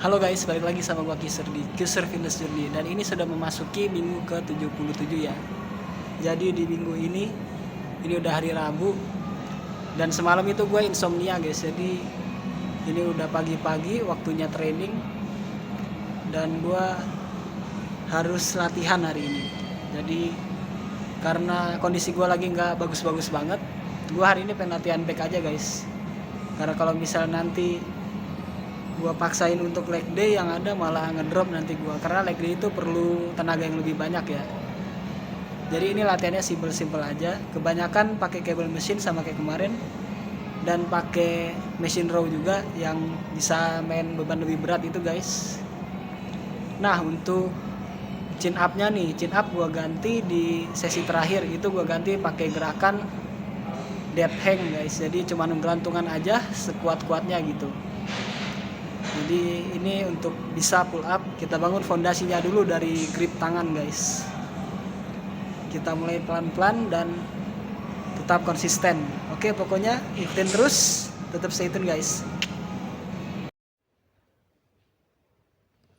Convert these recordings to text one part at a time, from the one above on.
Halo guys, balik lagi sama gua Kiser di Kiser Fitness Journey. Dan ini sudah memasuki minggu ke-77 ya. Jadi di minggu ini udah hari Rabu. Dan semalam itu gue insomnia guys. Jadi ini udah pagi-pagi waktunya training. Dan gue harus latihan hari ini. Jadi karena kondisi gue lagi nggak bagus-bagus banget, gue hari ini pengen latihan back aja guys. Karena kalau misal nanti gua paksain untuk leg day, yang ada malah ngedrop nanti gua, karena leg day itu perlu tenaga yang lebih banyak ya. Jadi ini latihannya simple aja, kebanyakan pakai cable machine sama kayak kemarin, dan pakai machine row juga yang bisa main beban lebih berat itu guys. Nah untuk chin up nya nih, chin up gua ganti di sesi terakhir itu, gua ganti pakai gerakan dead hang guys. Jadi cuma gelantungan aja sekuat-kuatnya gitu. Jadi ini untuk bisa pull up, kita bangun fondasinya dulu dari grip tangan guys. Kita mulai pelan-pelan dan tetap konsisten. Oke, pokoknya ikutin terus, tetap stay tune guys.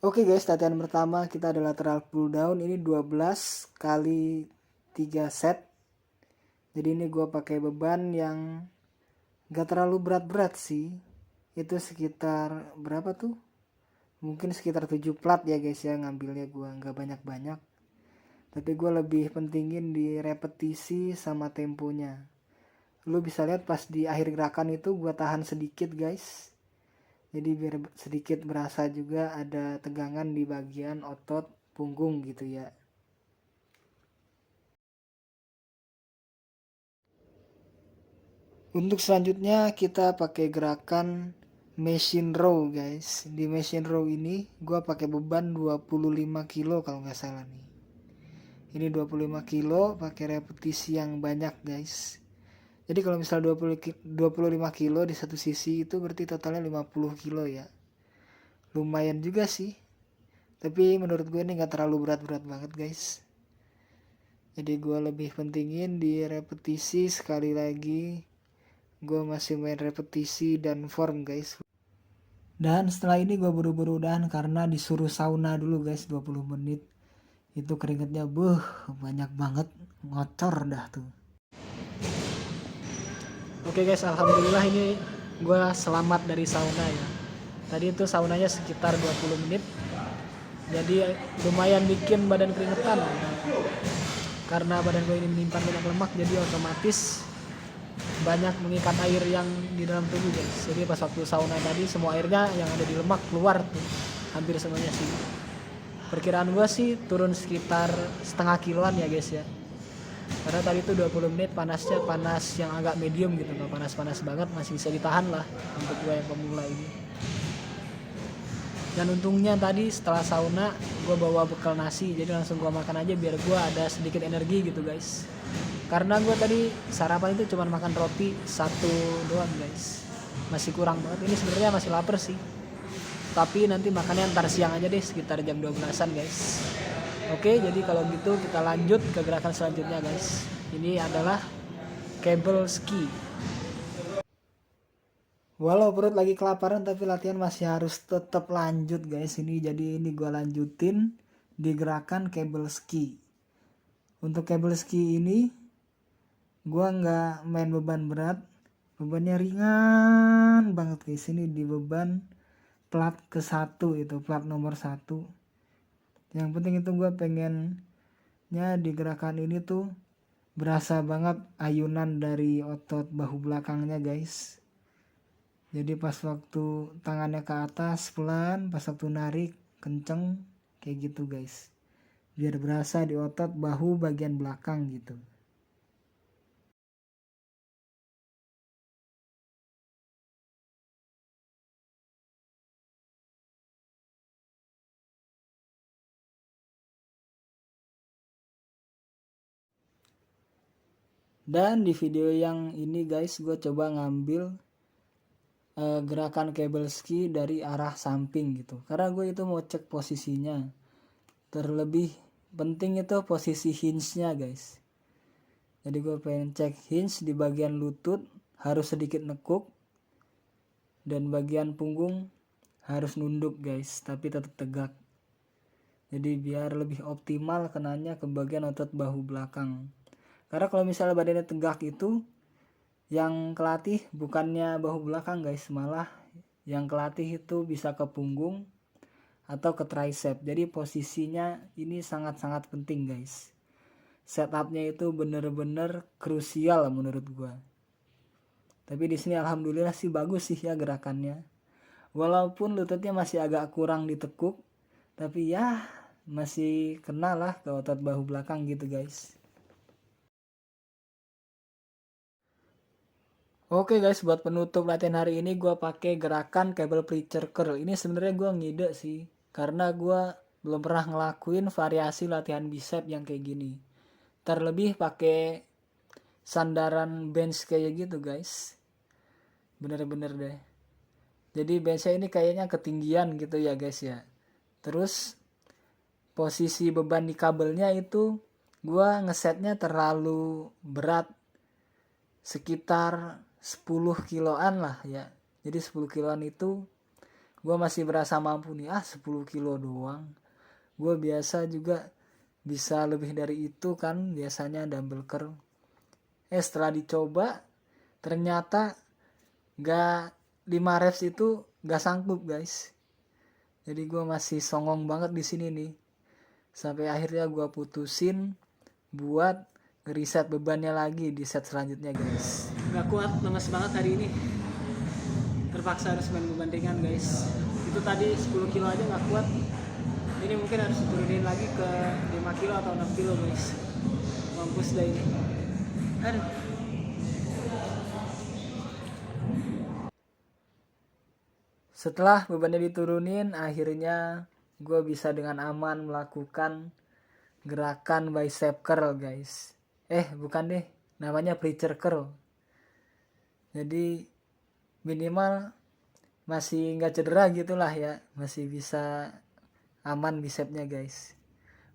Oke guys, latihan pertama kita ada lateral pull down. Ini 12 kali 3 set. Jadi ini gue pakai beban yang gak terlalu berat-berat sih. Itu sekitar berapa tuh? Mungkin sekitar 7 plat ya guys ya, ngambilnya gue nggak banyak-banyak. Tapi gue lebih pentingin di repetisi sama temponya. Lu bisa lihat pas di akhir gerakan itu gue tahan sedikit guys. Jadi biar sedikit berasa juga ada tegangan di bagian otot punggung gitu ya. Untuk selanjutnya kita pakai gerakan machine row guys. Di machine row ini gue pakai beban 25 kilo kalau nggak salah nih. Ini 25 kilo pakai repetisi yang banyak guys. Jadi kalau misal 25 kilo di satu sisi itu berarti totalnya 50 kilo ya. Lumayan juga sih. Tapi menurut gue ini gak terlalu berat-berat banget guys. Jadi gue lebih pentingin di repetisi. Sekali lagi gue masih main repetisi dan form guys. Dan setelah ini gue buru-buru udahan karena disuruh sauna dulu guys 20 menit. Itu keringetnya banyak banget, ngocor dah tuh. Oke guys, alhamdulillah ini gue selamat dari sauna ya. Tadi itu saunanya sekitar 20 menit. Jadi lumayan bikin badan keringetan. Karena badan gue ini menyimpan banyak lemak, jadi otomatis banyak mengikat air yang di dalam tubuh guys. Jadi pas waktu sauna tadi semua airnya yang ada di lemak keluar tuh, hampir semuanya sih. Perkiraan gue sih turun sekitar setengah kiloan ya guys ya. Karena tadi tuh 20 menit panasnya panas yang agak medium gitu, nggak panas-panas banget, masih bisa ditahan lah untuk gue yang pemula ini. Dan untungnya tadi setelah sauna gue bawa bekal nasi, jadi langsung gue makan aja biar gue ada sedikit energi gitu guys. Karena gue tadi sarapan itu cuma makan roti satu doang guys, masih kurang banget. Ini sebenarnya masih lapar sih, tapi nanti makannya ntar siang aja deh, sekitar jam 12-an guys. Oke, jadi kalau gitu kita lanjut ke gerakan selanjutnya guys. Ini adalah cable ski. Walau perut lagi kelaparan tapi latihan masih harus tetap lanjut guys ini. Jadi ini gue lanjutin di gerakan cable ski. Untuk cable ski ini gue nggak main beban berat, bebannya ringan banget guys. Ini di beban plat ke-1 itu, plat nomor 1. Yang penting itu gue pengennya di gerakan ini tuh berasa banget ayunan dari otot bahu belakangnya guys. Jadi pas waktu tangannya ke atas pelan, pas waktu narik kenceng kayak gitu guys. Biar berasa di otot bahu bagian belakang gitu. Dan di video yang ini guys, gue coba ngambil gerakan cable ski dari arah samping gitu. Karena gue itu mau cek posisinya. Terlebih penting itu posisi hinge-nya guys. Jadi gue pengen cek hinge di bagian lutut harus sedikit nekuk, dan bagian punggung harus nunduk guys, tapi tetap tegak. Jadi biar lebih optimal kenanya ke bagian otot bahu belakang. Karena kalau misalnya badannya tegak itu yang kelatih bukannya bahu belakang guys, malah yang kelatih itu bisa ke punggung atau ke tricep. Jadi posisinya ini sangat-sangat penting guys. Setupnya itu bener-bener krusial menurut gua. Tapi di sini alhamdulillah sih bagus sih ya gerakannya. Walaupun lututnya masih agak kurang ditekuk, tapi ya masih kena lah ke otot bahu belakang gitu guys. Oke guys, buat penutup latihan hari ini gue pakai gerakan cable preacher curl. Ini sebenarnya gue ngide sih, karena gue belum pernah ngelakuin variasi latihan bicep yang kayak gini. Terlebih pakai sandaran bench kayak gitu guys. Bener-bener deh. Jadi benchnya ini kayaknya ketinggian gitu ya guys ya. Terus posisi beban di kabelnya itu gue ngesetnya terlalu berat, sekitar 10 kiloan lah ya. Jadi 10 kiloan itu gue masih berasa mampu nih. 10 kilo doang. Gue biasa juga bisa lebih dari itu kan biasanya dumbbell curl. Setelah dicoba ternyata gak 5 reps itu gak sanggup guys. Jadi gue masih songong banget di sini nih. Sampai akhirnya gue putusin buat reset bebannya lagi di set selanjutnya guys. Gak kuat, lemes banget hari ini. Terpaksa harus main beban ringan guys. Itu tadi 10 kilo aja gak kuat. Ini mungkin harus diturunin lagi ke 5 kilo atau 6 kilo guys. Mampus dah ini. Aduh. Setelah bebannya diturunin, akhirnya gue bisa dengan aman melakukan gerakan bicep curl guys. Bukan deh, namanya preacher curl. Jadi minimal masih nggak cedera gitulah ya, masih bisa aman bicepnya guys.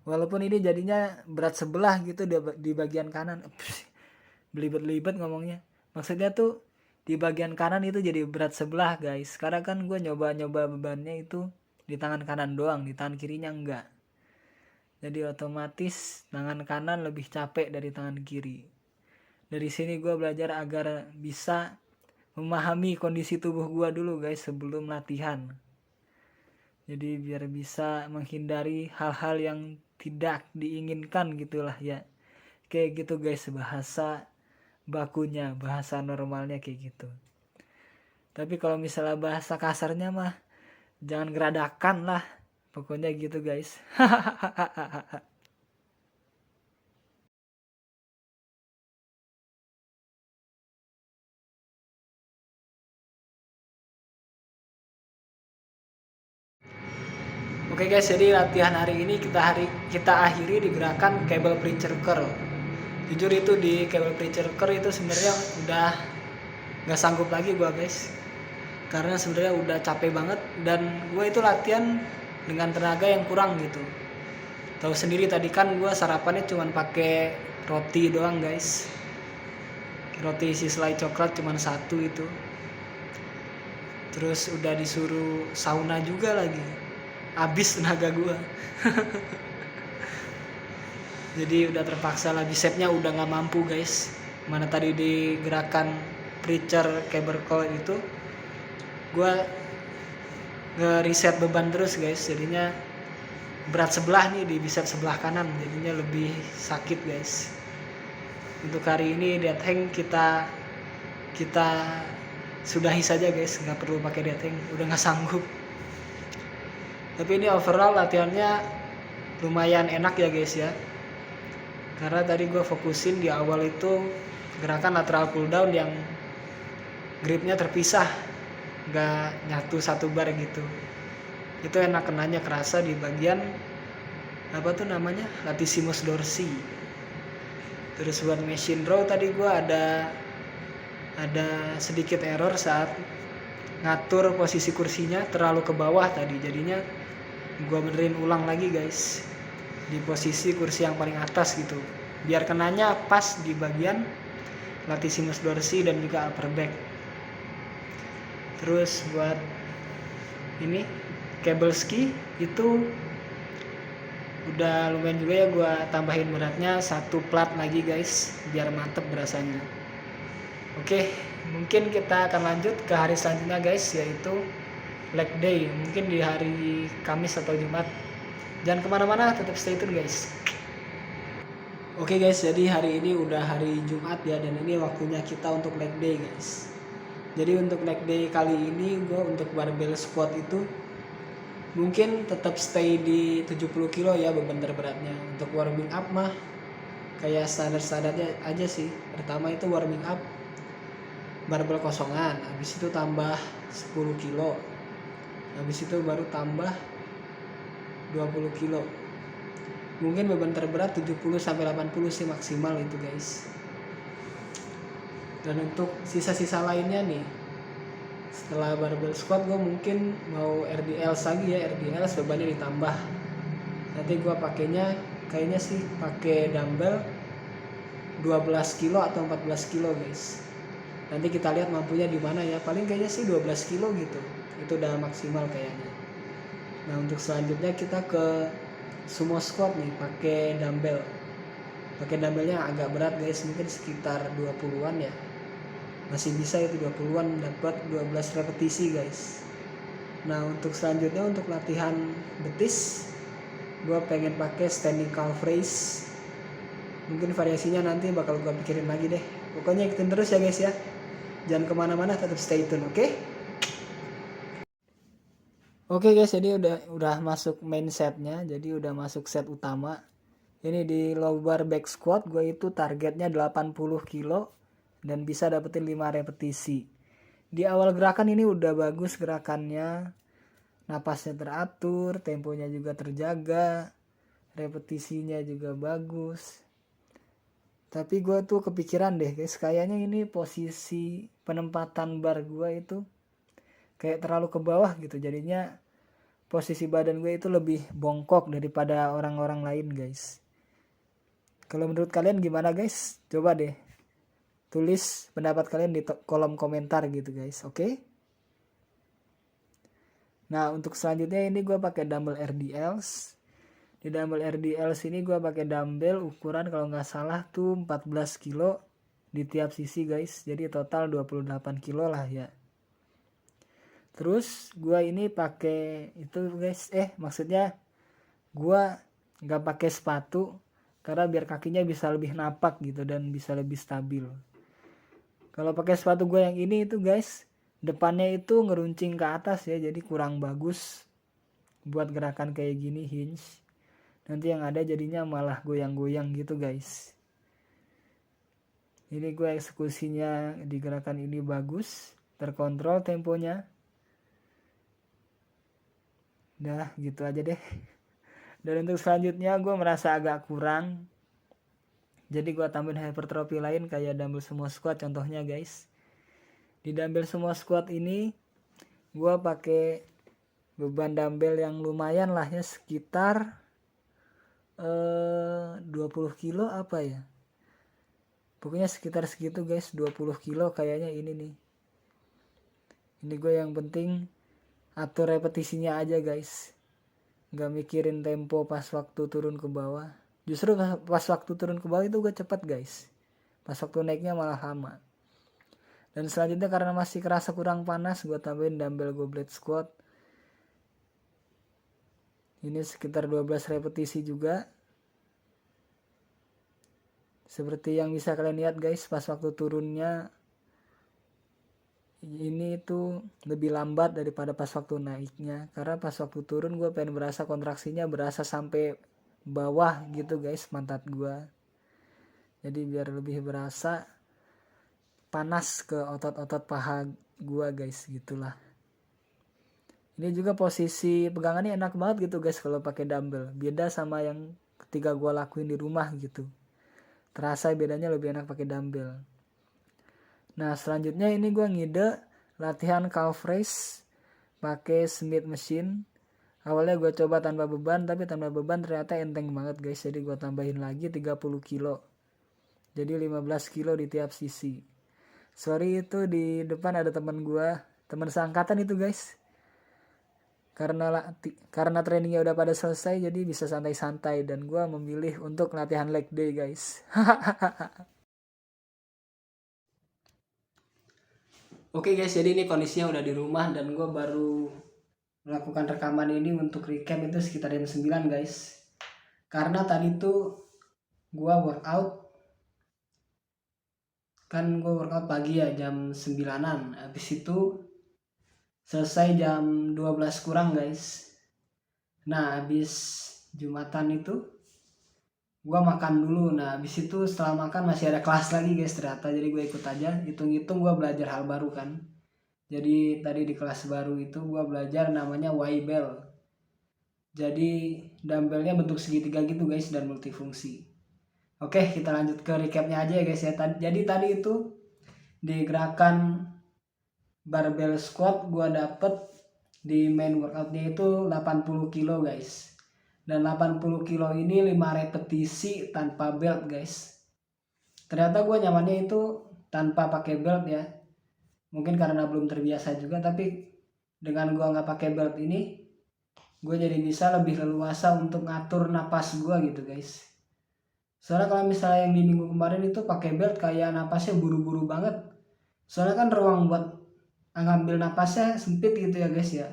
Walaupun ini jadinya berat sebelah gitu di bagian kanan. Belibet-libet ngomongnya. Maksudnya tuh di bagian kanan itu jadi berat sebelah guys. Karena kan gue nyoba bebannya itu di tangan kanan doang, di tangan kirinya enggak. Jadi otomatis tangan kanan lebih capek dari tangan kiri. Dari sini gue belajar agar bisa memahami kondisi tubuh gue dulu guys sebelum latihan. Jadi biar bisa menghindari hal-hal yang tidak diinginkan gitulah ya. Kayak gitu guys bahasa bakunya, bahasa normalnya kayak gitu. Tapi kalau misalnya bahasa kasarnya mah jangan geradakan lah. Pokoknya gitu guys. Oke guys, jadi latihan hari ini kita akhiri di gerakan cable preacher curl. Jujur itu di cable preacher curl itu sebenarnya udah nggak sanggup lagi gue guys. Karena sebenarnya udah capek banget dan gue itu latihan dengan tenaga yang kurang gitu. Tahu sendiri tadi kan gue sarapannya cuma pakai roti doang guys. Roti isi selai coklat cuma 1 itu. Terus udah disuruh sauna juga lagi. Abis tenaga gue. Jadi udah terpaksa lah, bicepnya udah gak mampu guys. Mana tadi di gerakan preacher cable curl itu gue nge-reset beban terus guys. Jadinya berat sebelah nih di bicep sebelah kanan, jadinya lebih sakit guys. Untuk hari ini dead hang kita sudahi saja guys, nggak perlu pakai dead hang, udah nggak sanggup. Tapi ini overall latihannya lumayan enak ya guys ya. Karena tadi gue fokusin di awal itu gerakan lateral pull down yang gripnya terpisah, nggak nyatu satu bar gitu. Itu enak kenanya, kerasa di bagian apa tuh namanya, latissimus dorsi. Terus buat machine row tadi gue ada sedikit error saat ngatur posisi kursinya terlalu ke bawah tadi, jadinya gue benerin ulang lagi guys di posisi kursi yang paling atas gitu, biar kenanya pas di bagian latissimus dorsi dan juga upper back. Terus buat ini cable ski itu udah lumayan juga ya, gue tambahin beratnya 1 plat lagi guys biar mantep berasanya. Oke, mungkin kita akan lanjut ke hari selanjutnya guys, yaitu leg day, mungkin di hari Kamis atau Jumat. Jangan kemana-mana, tetap stay tune guys. Oke guys, jadi hari ini udah hari Jumat ya, dan ini waktunya kita untuk leg day guys. Jadi untuk leg day kali ini gue untuk barbell squat itu mungkin tetap stay di 70 kilo ya beban terberatnya. Untuk warming up mah kayak standar-standarnya aja sih. Pertama itu warming up barbell kosongan, habis itu tambah 10 kilo, habis itu baru tambah 20 kilo. Mungkin beban terberat 70-80 sih maksimal itu guys. Dan untuk sisa-sisa lainnya nih, setelah barbell squat gue mungkin mau RDL lagi ya, RDL bebannya ditambah. Nanti gue pakainya kayaknya sih pakai dumbbell 12 kilo atau 14 kilo guys. Nanti kita lihat mampunya di mana ya, paling kayaknya sih 12 kilo gitu, itu udah maksimal kayaknya. Nah untuk selanjutnya kita ke sumo squat nih, pakai dumbbell. Pakai dumbbellnya agak berat guys, mungkin sekitar 20-an ya. Masih bisa itu 20-an, dapat 12 repetisi guys. Nah untuk selanjutnya untuk latihan betis, gue pengen pakai standing calf raise. Mungkin variasinya nanti bakal gue pikirin lagi deh. Pokoknya ikutin terus ya guys ya. Jangan kemana-mana, tetap stay tune, oke? Oke guys, jadi udah masuk main setnya, jadi udah masuk set utama. Ini di low bar back squat gue itu targetnya 80 kilo dan bisa dapetin 5 repetisi. Di awal gerakan ini udah bagus gerakannya, napasnya teratur, temponya juga terjaga, repetisinya juga bagus. Tapi gue tuh kepikiran deh guys, kayaknya ini posisi penempatan bar gue itu kayak terlalu ke bawah gitu, jadinya posisi badan gue itu lebih bongkok daripada orang-orang lain guys. Kalau menurut kalian gimana guys? Coba deh tulis pendapat kalian di kolom komentar gitu guys, oke? Nah untuk selanjutnya ini gue pakai dumbbell RDLs. Di dumbbell RDLs ini gue pakai dumbbell ukuran kalau nggak salah tuh 14 kilo di tiap sisi guys. Jadi total 28 kilo lah ya. Terus gue ini pakai itu guys, maksudnya gue nggak pakai sepatu karena biar kakinya bisa lebih napak gitu dan bisa lebih stabil. Kalau pakai sepatu gue yang ini itu guys, depannya itu ngeruncing ke atas ya, jadi kurang bagus buat gerakan kayak gini hinge. Nanti yang ada jadinya malah goyang-goyang gitu guys. Ini gue eksekusinya di gerakan ini bagus, terkontrol temponya. Udah gitu aja deh. Dan untuk selanjutnya gue merasa agak kurang, jadi gue tambahin hypertrophy lain kayak dumbbell sumo squat contohnya guys. Di dumbbell sumo squat ini gue pakai beban dumbbell yang lumayan lah ya, sekitar 20 kilo apa ya, pokoknya sekitar segitu guys, 20 kilo kayaknya ini nih. Ini gue yang penting atur repetisinya aja guys, nggak mikirin tempo pas waktu turun ke bawah. Justru pas waktu turun ke bawah itu gue cepet guys, pas waktu naiknya malah lama. Dan selanjutnya karena masih kerasa kurang panas, gue tambahin dumbbell goblet squat. Ini sekitar 12 repetisi juga. Seperti yang bisa kalian lihat guys, pas waktu turunnya ini tuh lebih lambat daripada pas waktu naiknya. Karena pas waktu turun gue pengen berasa kontraksinya berasa sampai bawah gitu guys, pantat gue. Jadi biar lebih berasa panas ke otot-otot paha gue guys, gitulah. Ini juga posisi pegangannya enak banget gitu guys kalau pakai dumbbell. Beda sama yang ketika gue lakuin di rumah gitu. Terasa bedanya lebih enak pakai dumbbell. Nah selanjutnya ini gue ngide latihan calf raise pakai Smith machine. Awalnya gue coba tanpa beban, tapi tanpa beban ternyata enteng banget guys. Jadi gue tambahin lagi 30 kilo. Jadi 15 kilo di tiap sisi. Sorry itu di depan ada teman gue, teman seangkatan itu guys. karena trainingnya udah pada selesai, jadi bisa santai-santai, dan gue memilih untuk latihan leg day guys. Oke guys, jadi ini kondisinya udah di rumah dan gue baru melakukan rekaman ini untuk recap itu sekitar jam 9 guys. Karena tadi tuh gue workout, kan gue workout pagi ya jam 9-an. Habis itu selesai jam 12 kurang guys. Nah habis Jumatan itu gue makan dulu. Nah habis itu setelah makan masih ada kelas lagi guys ternyata, jadi gue ikut aja. Hitung-hitung gue belajar hal baru kan. Jadi tadi di kelas baru itu gue belajar namanya Y-bell. Jadi dumbbellnya bentuk segitiga gitu guys dan multifungsi. Oke, kita lanjut ke recapnya aja ya guys ya. Jadi tadi itu di gerakan barbell squat gue dapet di main workoutnya itu 80 kilo guys. Dan 80 kilo ini 5 repetisi tanpa belt guys. Ternyata gue nyamannya itu tanpa pakai belt ya. Mungkin karena belum terbiasa juga, tapi dengan gue nggak pakai belt ini, gue jadi bisa lebih leluasa untuk ngatur napas gue gitu guys. Soalnya kalau misalnya yang di minggu kemarin itu pakai belt kayak napasnya buru-buru banget. Soalnya kan ruang buat ngambil napasnya sempit gitu ya guys ya.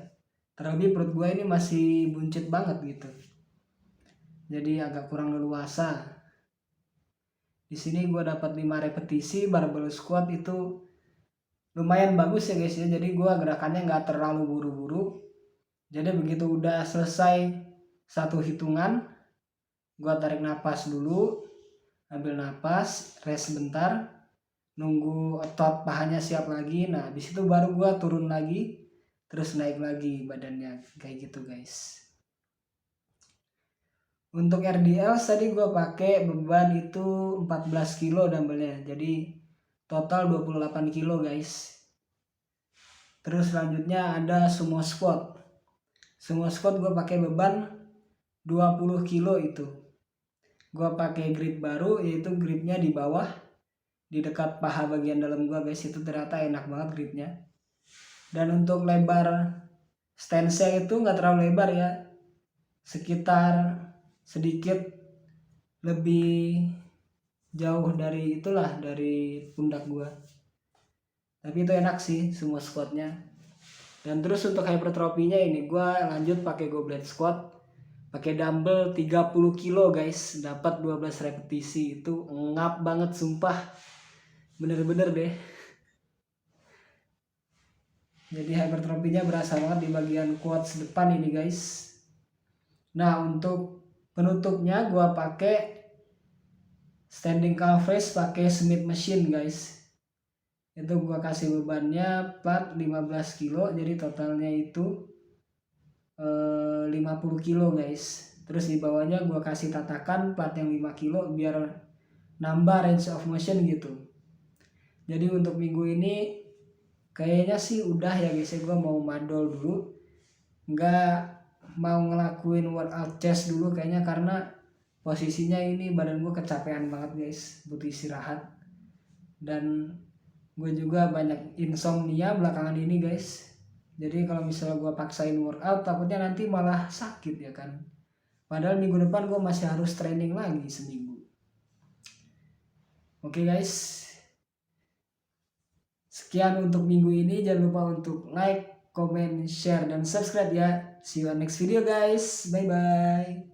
Terlebih perut gue ini masih buncit banget gitu. Jadi agak kurang leluasa. Di sini gue dapat 5 repetisi barbell squat itu lumayan bagus ya guys ya. Jadi gue gerakannya nggak terlalu buru-buru. Jadi begitu udah selesai satu hitungan, gue tarik napas dulu, ambil napas, rest sebentar, nunggu otot pahanya siap lagi. Nah habis itu baru gue turun lagi, terus naik lagi badannya kayak gitu guys. Untuk RDL tadi gue pakai beban itu 14 kilo dumbbellnya, jadi total 28 kilo guys. Terus selanjutnya ada sumo squat. Sumo squat gue pakai beban 20 kilo itu. Gue pakai grip baru, yaitu gripnya di bawah, di dekat paha bagian dalam gue guys. Itu ternyata enak banget gripnya. Dan untuk lebar stance-nya itu nggak terlalu lebar ya, sekitar sedikit lebih jauh dari itulah, dari pundak gue. Tapi itu enak sih sumo squatnya. Dan terus untuk hypertrofinya ini gue lanjut pakai goblet squat, pakai dumbbell 30 kilo guys, dapat 12 repetisi. Itu ngap banget sumpah, bener-bener deh. Jadi hypertrofinya berasa banget di bagian quads depan ini guys. Nah untuk penutupnya gue pakai standing calf raise pakai Smith machine guys. Itu gue kasih bebannya plat 15 kilo, jadi totalnya itu 50 kilo guys. Terus di bawahnya gue kasih tatakan plat yang 5 kilo biar nambah range of motion gitu. Jadi untuk minggu ini kayaknya sih udah ya guys ya, gue mau madol dulu, nggak mau ngelakuin workout chest dulu kayaknya, karena posisinya ini badan gue kecapean banget guys, butuh istirahat. Dan gue juga banyak insomnia belakangan ini guys. Jadi kalau misalnya gue paksain workout, takutnya nanti malah sakit ya kan. Padahal minggu depan gue masih harus training lagi seminggu. Oke guys, sekian untuk minggu ini. Jangan lupa untuk like, comment, share, dan subscribe ya. See you on next video guys. Bye bye.